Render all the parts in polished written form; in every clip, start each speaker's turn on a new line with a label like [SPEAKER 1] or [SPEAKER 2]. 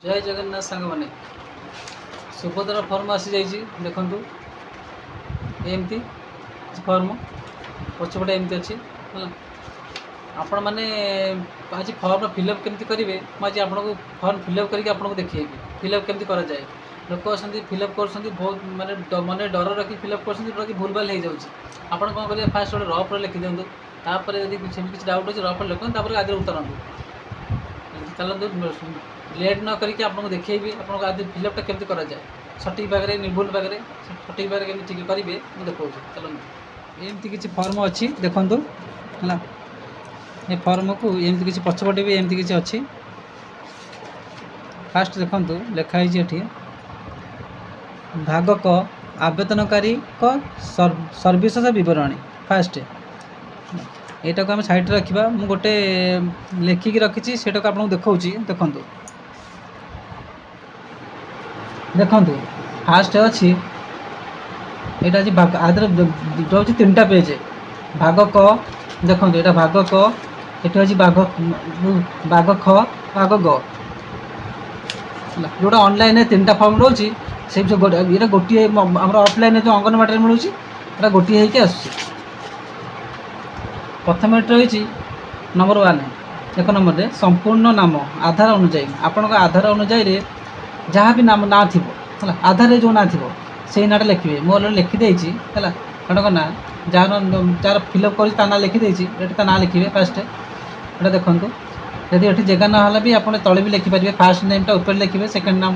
[SPEAKER 1] जय जगन्नाथ सांग मैंने सुभद्रा फर्म आसी जाइए देखु एमती फर्म पछपटे एमती अच्छी है आपण मैंने आज फर्म फिलअप केमती करेंगे मुझे आपको फर्म फिलअप करके आपको देखिए फिलअप केमती करा जाए लोक आसती फिलअप कर बहुत मानते मन डर रखी फिलअप कर भूल भाल हो जाऊँगी आप कौन करेंगे फास्ट गोटे रफ लिखि दिंतु तापर यदि किसी डाउट अच्छे रफ लिखते आगे उतरतु चलते लेट न करके आपको देखिए आपको आदि फिलअपटा केमती करा जाए सठिक भागे निर्भुल भागे सठिक भागे केमती ठीक करेंगे मुझे देखा चलते एमती किसी फर्म अच्छी देखु है ये फर्म को एमती किसी पछपटे भी एमती किसी अच्छी फास्ट देखु लिखाई ये भाग क आवेदनकारी सर्विस विवरणी फास्ट यहाँ को आम साइड रखा मुझे गोटे लिखिकी रखी से आपको देखा देखु देखु फास्ट अच्छी यहाँ आदर रोचे 3टा पेज भाग क देखो यहाँ भाग क ये हूँ भाग ख भाग ग जोटा ऑनलाइन 3टा फॉर्म रोचे से ये गोटे आम ऑफलाइन जो अंगनवाड़ी मिलूँ गोटे होगी आस प्रथम रही नंबर 1 एक नंबर संपूर्ण नाम आधार अनुजाई आपण आधार अनुजाई जहाँ भी नाम ना थी है आधार जो ना थी से नाटा लिखे मो लिखिदे है कौन ना जार फिलअप कर ना लिखिदे ना लिखे फास्ट ये देखूँ यदि ये जगह ना भी आप तले भी लिखिपारे फास्ट नेमटा ऊपर लिखे सेकेंड नाम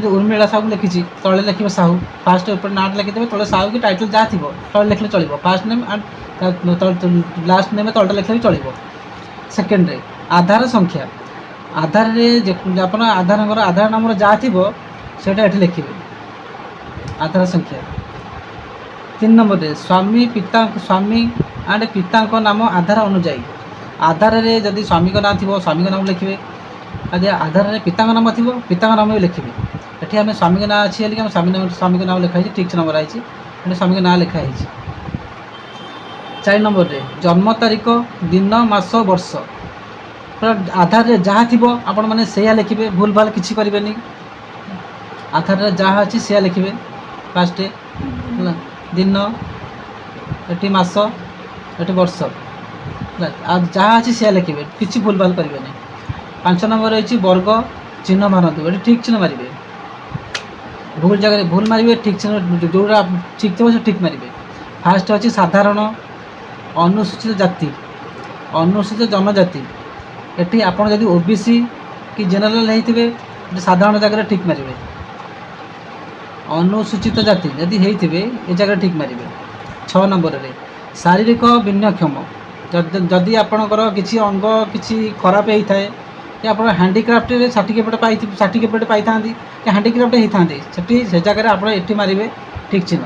[SPEAKER 1] उर्मिला साहू लिखी तले लिखे साहू फास्ट ऊपर ना लिखिदे तले साहू कि टाइटल जहाँ थी तले लिखले चलो फास्ट नेम लास्ट नेम तलटा लिखले भी चलो सेकेंड आधार संख्या आधार आप आधार नंबर जहाँ थी सेटा ये लिखे आधार संख्या 3 नंबर स्वामी पिता स्वामी एंड पिता नाम आधार अनुजाई आधार रे जदि स्वामी का नाम थी स्वामी का नाम लिखे आदि आधार रे पिता नाम थी पिता नाम भी लिखे ये आम स्वामी का ना अच्छी स्वामी का नाम लिखाई ठीक से नंबर आई स्वामी का ना लिखाई 4 नंबर रे जन्म तारीख दिन मास वर्ष आधार रे जहाँ थी आपण मैंने से लिखे भूल भाल किसी करेंगे आधार रे जहाँ अच्छी से लिखे फास्ट दिन ये मास ये वर्ष जहाँ अच्छी से लिखे किसी भूल भाल करेंगे 5 नंबर रही वर्ग चिन्ह मारतु ये ठीक चिन्ह मारे भूल जगह भूल मारे ठीक चिन्ह जोड़ा ठीक थी ठीक मारे फास्ट अच्छी साधारण अनुसूचित जाति अनुसूचित जनजाति ये आपड़ जब ओबीसी कि जेनेराल होते साधारण जगह ठीक मारे अनुसूचित जाति यदि होते ये जगह ठीक मारे 6 नंबर रे शारीरिक भिन्नक्षम जदि आपणकर किसी अंग किसी खराब होता है कि आप हैंडीक्राफ्ट सर्टिफिकेट पाई था कि हैंडीक्राफ्ट होता है से जगह आप ये मारे ठीक चिन्ह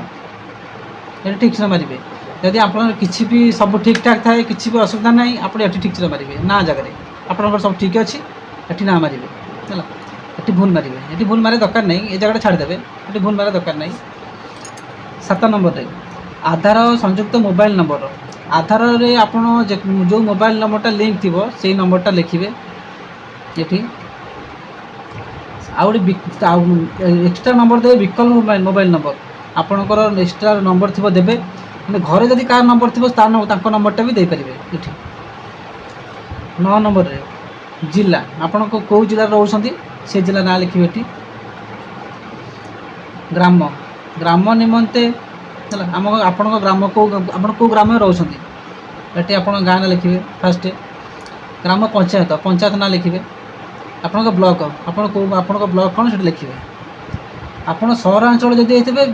[SPEAKER 1] ये ठीक चिन्ह मारे यदि आप किसी भी सब ठीक ठाक थाए किसी भी असुविधा ना आप ये ठीक चिन्ह मारे ना जगह आप सब ठीक अच्छी ये ना मारे है ये भूल मारे ये भूल मारे दरकार नहीं ये जगह छाड़देवे ये भूल मारे दरकार नहीं 7 नंबर रे आधार संयुक्त मोबाइल नंबर आधार रे आप जो मोबाइल नंबरटा लिंक थी से नंबरटा लिखे ये आउट एक्सट्रा नंबर देवे विकल्प मोबाइल नंबर आपणकर एक्सट्रा नंबर थी देवे घरे जदि कार नंबर थी नंबरटा भी देपारे ये 9 नंबर रे जिला आपण कौ जिले रोचे से जिला ना लिखे ये ग्राम ग्राम निमंते आम आपण ग्राम कौ ग्राम रोचे ये आप गाँ ना लिखे फास्ट ग्राम पंचायत पंचायत ना लिखे आपण ब्लॉक आपण ब्लॉक कौन से लिखे आप सहरांचल जदि होते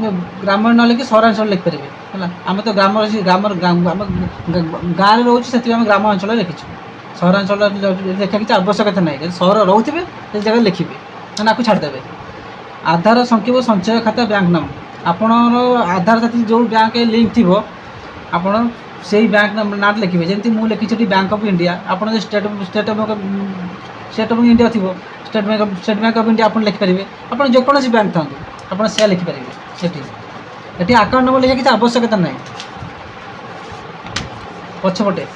[SPEAKER 1] ग्राम ना लिखि सहरांचल लिखिपारे है आम तो ग्राम ग्राम गाँव में रोचे से ग्राम अंचल लिखीचु सहरांचल देखा किसी आवश्यकता नहीं सहर रोथे जगह लिखे ना आपको छाड़देवे आधार संख्या संचय खाता बैंक नाम आपण आधार साथी जो बैंक लिंक थी आप से बैंक ना लिखे जमी मुझे लिखी बैंक ऑफ इंडिया आप स्टेट ऑफ इंडिया थी स्टेट बैंक ऑफ इंडिया आप लिखिपारे आप जेकोसी बैंक था आप से लिखिपारे ये अकाउंट नंबर लिखा किसी आवश्यकता नहीं पछपटे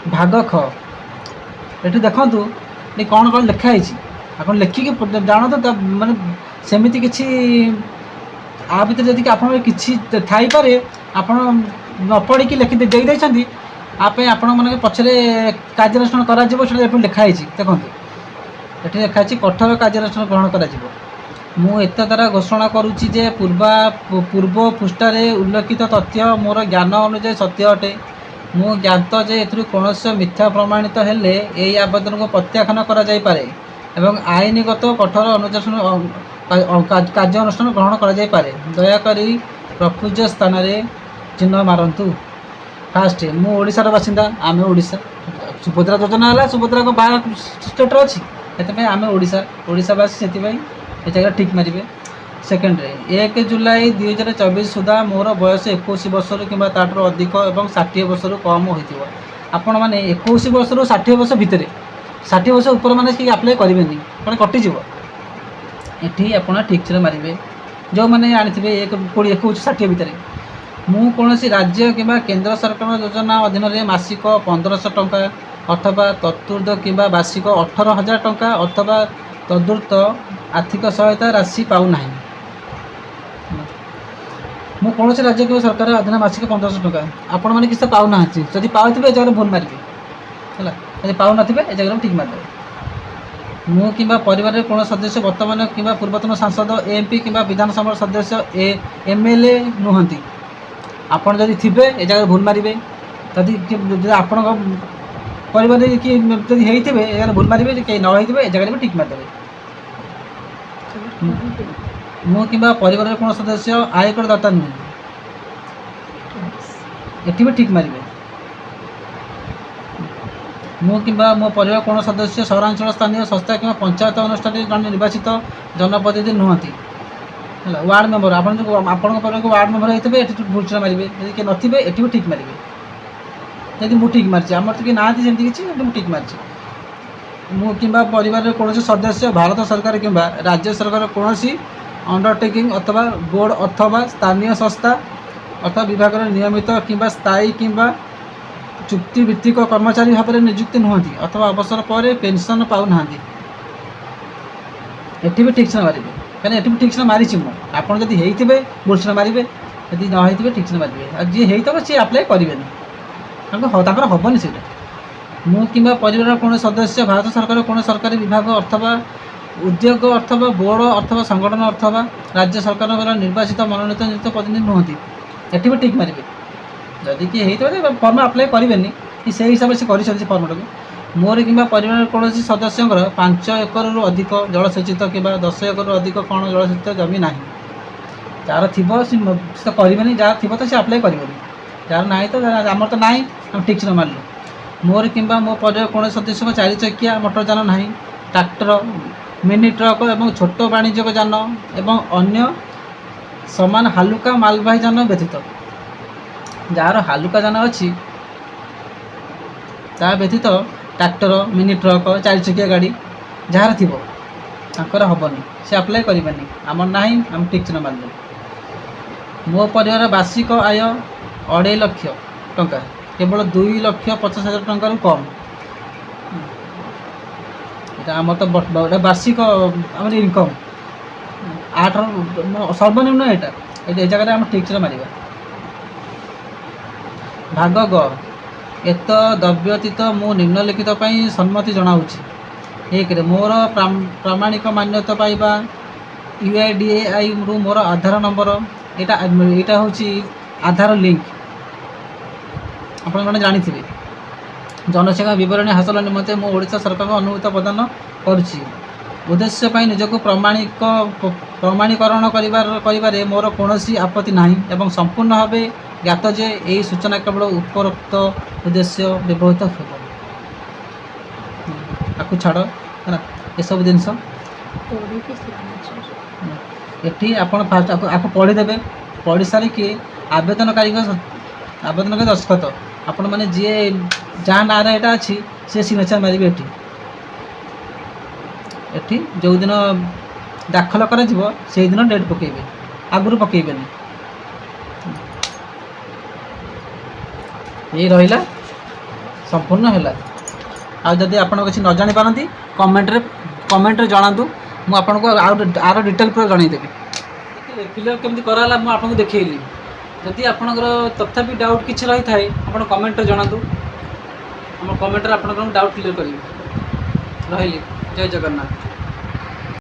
[SPEAKER 1] भाग ख ये देखु କ'ଣ କ'ଣ ଲେଖା ହେଇଛି ଆପଣ ଲେଖିକି ଜାଣନ୍ତୁ। ମାନେ ସେମିତି କିଛି ଆ ଭିତରେ ଯଦି ଆପଣଙ୍କର କିଛି ଥାଇପାରେ ଆପଣ ନ ପଢ଼ିକି ଲେଖି ଦେଇଛନ୍ତି, ଆ ପାଇଁ ଆପଣମାନଙ୍କ ପଛରେ କାର୍ଯ୍ୟାନୁଷ୍ଠାନ କରାଯିବ, ସେଟା ଏପରି ଲେଖା ହେଇଛି। ଦେଖନ୍ତୁ ଏଠି ଲେଖା ହେଇଛି କଠୋର କାର୍ଯ୍ୟାନୁଷ୍ଠାନ ଗ୍ରହଣ କରାଯିବ। ମୁଁ ଏତ ଦ୍ୱାରା ଘୋଷଣା କରୁଛି ଯେ ପୂର୍ବ ପୃଷ୍ଠାରେ ଉଲ୍ଲେଖିତ ତଥ୍ୟ ମୋର ଜ୍ଞାନ ଅନୁଯାୟୀ ସତ୍ୟ ଅଟେ। ମୁଁ ଜ୍ଞାତ ଯେ ଏଥିରୁ କୌଣସି ମିଥ୍ୟା ପ୍ରମାଣିତ ହେଲେ ଏହି ଆବେଦନକୁ ପ୍ରତ୍ୟାଖ୍ୟାନ କରାଯାଇପାରେ ଏବଂ ଆଇନଗତ କଠୋର କାର୍ଯ୍ୟାନୁଷ୍ଠାନ ଗ୍ରହଣ କରାଯାଇପାରେ। ଦୟାକରି ପ୍ରକୃତ ସ୍ଥାନରେ ଚିହ୍ନ ମାରନ୍ତୁ। ଫାଷ୍ଟ, ମୁଁ ଓଡ଼ିଶାର ବାସିନ୍ଦା, ଆମେ ଓଡ଼ିଶା। ସୁଭଦ୍ରା ଯୋଜନା ହେଲା, ସୁଭଦ୍ରାଙ୍କ 12 ଷ୍ଟେଟ୍ର ଅଛି, ସେଥିପାଇଁ ଆମେ ଓଡ଼ିଶାବାସୀ, ସେଥିପାଇଁ ଏ ଜାଗାରେ ଠିକ୍ ମାରିବେ। ସେକେଣ୍ଡରେ, 1 ଜୁଲାଇ 2024 ସୁଦ୍ଧା ମୋର ବୟସ 21 ବର୍ଷରୁ କିମ୍ବା ତାଠାରୁ ଅଧିକ ଏବଂ 60 ବର୍ଷରୁ କମ୍ ହୋଇଥିବ। ଆପଣମାନେ 21 ବର୍ଷରୁ 60 ବର୍ଷ ଭିତରେ, 60 ବର୍ଷ ଉପରେ ମାନେ କେହି ଆପ୍ଲାଏ କରିବେନି, ମାନେ କଟିଯିବ। ଏଠି ଆପଣ ଠିକ୍ରେ ମାରିବେ ଯେଉଁମାନେ ଆଣିଥିବେ 1, 20, 21, 60 ଭିତରେ। ମୁଁ କୌଣସି ରାଜ୍ୟ କିମ୍ବା କେନ୍ଦ୍ର ସରକାର ଯୋଜନା ଅଧୀନରେ ମାସିକ 1500 ଟଙ୍କା ଅଥବା ତଦୁର୍ଦ୍ଧ୍ୱ କିମ୍ବା ବାର୍ଷିକ 18,000 ଟଙ୍କା ଅଥବା ତଦୁର୍ଦ୍ଧ୍ୱ ଆର୍ଥିକ ସହାୟତା ରାଶି ପାଉନାହିଁ। ମୁଁ କୌଣସି ରାଜ୍ୟ କିମ୍ବା ସରକାର ଅଧୀନରେ ମାସିକ 1500 ଟଙ୍କା, ଆପଣମାନେ କିଛି ତ ପାଉନାହାନ୍ତି। ଯଦି ପାଉଥିବେ ଏ ଜାଗାରେ ଭୁଲ ମାରିବେ ହେଲା, ଯଦି ପାଉନଥିବେ ଏ ଜାଗାରେ ଠିକ୍ ମାରିଦେବେ। ମୁଁ କିମ୍ବା ପରିବାରରେ କୌଣସି ସଦସ୍ୟ ବର୍ତ୍ତମାନ କିମ୍ବା ପୂର୍ବତନ ସାଂସଦ, MP କିମ୍ବା ବିଧାନସଭାର ସଦସ୍ୟ, MLA ନୁହନ୍ତି। ଆପଣ ଯଦି ଥିବେ ଏ ଜାଗାରେ ଭୁଲ ମାରିବେ। ଯଦି ଆପଣଙ୍କ ପରିବାରରେ କିଏ ଯଦି ହେଇଥିବେ ଏ ଜାଗାରେ ଭୁଲ ମାରିବେ, ଯଦି କେହି ନ ହେଇଥିବେ ଏ ଜାଗାରେ ବି ଠିକ୍ ମାରିଦେବେ। ମୁଁ କିମ୍ବା ପରିବାରର କୌଣସି ସଦସ୍ୟ ଆୟକର ଦାତା ନୁହେଁ, ଏଠି ବି ଠିକ୍ ମାରିବେ। ମୁଁ କିମ୍ବା ମୋ ପରିବାର କୌଣସି ସଦସ୍ୟ ସହରାଞ୍ଚଳ ସ୍ଥାନୀୟ ସଂସ୍ଥା କିମ୍ବା ପଞ୍ଚାୟତ ଅନୁଷ୍ଠାନରେ ଜଣେ ନିର୍ବାଚିତ ଜନପ୍ରତିନିଧି ନୁହନ୍ତି ହେଲା। ୱାର୍ଡ଼ ମେମ୍ବର, ଆପଣଙ୍କ ପରିବାରକୁ ୱାର୍ଡ଼ ମେମ୍ବର ହେଇଥିବେ, ଏଠି ଭୁଲରେ ମାରିବେ। ଯଦି କିଏ ନଥିବେ ଏଠି ବି ଠିକ୍ ମାରିବେ। ଯଦି ମୁଁ ଠିକ୍ ମାରିଛି, ଆମର ତ କିଏ ନାହାନ୍ତି ସେମିତି କିଛି, ଏଠି ମୁଁ ଠିକ୍ ମାରିଛି। ମୁଁ କିମ୍ବା ପରିବାରର କୌଣସି ସଦସ୍ୟ ଭାରତ ସରକାର କିମ୍ବା ରାଜ୍ୟ ସରକାର କୌଣସି ଅଣ୍ଡରଟେକିଂ ଅଥବା ବୋର୍ଡ଼ ଅଥବା ସ୍ଥାନୀୟ ସଂସ୍ଥା ଅଥବା ବିଭାଗର ନିୟମିତ କିମ୍ବା ସ୍ଥାୟୀ କିମ୍ବା ଚୁକ୍ତିଭିତ୍ତିକ କର୍ମଚାରୀ ଭାବରେ ନିଯୁକ୍ତି ନୁହନ୍ତି ଅଥବା ଅବସର ପରେ ପେନ୍ସନ୍ ପାଉନାହାନ୍ତି। ଏଠି ବି ଠିକ୍ସେ ମାରିବେ, କାହିଁକିନା ଏଠି ବି ଠିକ୍ସେ ମାରିଛି ମୁଁ। ଆପଣ ଯଦି ହେଇଥିବେ ଭୁଲସେ ମାରିବେ, ଯଦି ନ ହେଇଥିବେ ଠିକ୍ସେ ମାରିବେ। ଆଉ ଯିଏ ହେଇଥିବ ସିଏ ଆପ୍ଲାଏ କରିବେନି, ତାଙ୍କର ହେବନି ସେଇଟା। ମୁଁ କିମ୍ବା ପରିବାରର କୌଣସି ସଦସ୍ୟ ଭାରତ ସରକାର କୌଣସି ସରକାରୀ ବିଭାଗ ଅଥବା ଉଦ୍ୟୋଗ ଅଥବା ବୋର୍ଡ଼ ଅଥବା ସଂଗଠନ ଅଥବା ରାଜ୍ୟ ସରକାରଙ୍କର ନିର୍ବାଚିତ ମନୋନୀତ ନିଯୁକ୍ତ ପ୍ରତିନିଧି ନୁହନ୍ତି। ଏଠି ବି ଠିକ୍ ମାରିବେ। ଯଦି କିଏ ହେଇଥିବ ଫର୍ମ ଆପ୍ଲାଏ କରିବେନି, କି ସେଇ ହିସାବରେ ସେ କରିଛନ୍ତି ସେ ଫର୍ମଟାକୁ। ମୋର କିମ୍ବା ପରିବାରର କୌଣସି ସଦସ୍ୟଙ୍କର 5 ଏକରରୁ ଅଧିକ ଜଳସେଚିତ କିମ୍ବା 10 ଏକରରୁ ଅଧିକ କ'ଣ ଜଳସେଚିତ ଜମି ନାହିଁ। ଯାହାର ଥିବ ସେ ତ କରିବେନି, ଯାହାର ଥିବ ତ ସେ ଆପ୍ଲାଏ କରିବେନି, ଯାହାର ନାହିଁ ତ ଆମର ତ ନାହିଁ, ଆମେ ଠିକ୍ସେ ନ ମାରିଲୁ। ମୋର କିମ୍ବା ମୋ ପରିବାର କୌଣସି ସଦସ୍ୟଙ୍କ 4 ଚକିଆ ମୋଟର ଯାନ ନାହିଁ, ଟ୍ରାକ୍ଟର, ମିନି ଟ୍ରକ୍ ଏବଂ ଛୋଟ ବାଣିଜ୍ୟିକ ଯାନ ଏବଂ ଅନ୍ୟ ସମାନ ହାଲୁକା ମାଲବାହୀ ଯାନ ବ୍ୟତୀତ। ଯାହାର ହାଲୁକା ଯାନ ଅଛି ତା ବ୍ୟତୀତ ଟ୍ରାକ୍ଟର, ମିନି ଟ୍ରକ୍, 4 ଚକିଆ ଗାଡ଼ି ଯାହାର ଥିବ ତାଙ୍କର ହେବନି, ସେ ଆପ୍ଲାଏ କରିବେନି। ଆମର ନାହିଁ, ଆମେ ଠିକ୍ସେ ନ ମାରିଲୁ। ମୋ ପରିବାର ବାର୍ଷିକ ଆୟ 2.5 ଲକ୍ଷ ଟଙ୍କା, କେବଳ 2,50,000 ଟଙ୍କାରୁ କମ୍। এটা আমার তো এটা বার্ষিক আমার ইনকম 8 সর্বনিম্ন এটা এই জায়গায় আমরা ঠিকছে মারিবা। ভাগ গ এত দ্রব্যতীত ମୁଁ ନିମ୍ନଲିଖିତ ପାଇଁ ସମ୍ମତି ଜଣାଉଛି। 1ରେ ମୋର ପ୍ରାମାଣିକ ମାନ୍ୟତା ପାଇବା UIDAIରୁ ମୋର ଆଧାର ନମ୍ବର, ଏଇଟା ହେଉଛି ଆଧାର ଲିଙ୍କ, ଆପଣମାନେ ଜାଣିଥିବେ। ଜନସେବା ବିବରଣୀ ହାସଲ ନିମନ୍ତେ ମୁଁ ଓଡ଼ିଶା ସରକାରଙ୍କ ଅନୁମତି ପ୍ରଦାନ କରୁଛି। ଉଦ୍ଦେଶ୍ୟ ପାଇଁ ନିଜକୁ ପ୍ରମାଣୀକରଣ କରିବାରେ ମୋର କୌଣସି ଆପତ୍ତି ନାହିଁ ଏବଂ ସମ୍ପୂର୍ଣ୍ଣ ଭାବେ ଜ୍ଞାତ ଯେ ଏହି ସୂଚନା କେବଳ ଉପରୋକ୍ତ ଉଦ୍ଦେଶ୍ୟ ବ୍ୟବହୃତ ହେବ। ଆକୁ ଛାଡ଼ ହେଲା, ଏସବୁ ଜିନିଷ ଏଠି ଆପଣ ଫାଷ୍ଟ ଆକୁ ପଢ଼ିଦେବେ। ପଢ଼ି ସାରିକି ଆବେଦନକାରୀଙ୍କ ଦସ୍ତଖତ, ଆପଣମାନେ ଯିଏ ଯାହା ନାଁରେ ଏଇଟା ଅଛି ସେ ସିଗ୍ନେଚର୍ ମାରିବେ। ଏଠି ଯେଉଁଦିନ ଦାଖଲ କରାଯିବ ସେଇଦିନ ଡେଟ୍ ପକାଇବେ, ଆଗରୁ ପକାଇବେନି। ଏଇ ରହିଲା, ସମ୍ପୂର୍ଣ୍ଣ ହେଲା। आदि आप किसी न जापारती कमेंट जनातु मुझे आर डिटेल पूरा जनईदेवी फिलअप केमती कराला मुझे आपको देखली जदि आपंकर तथापि डाउट किसी रही थाए आप कमेंट जनातु आम कमेंट आप डाउट क्लीयर करी रही जय जगन्नाथ।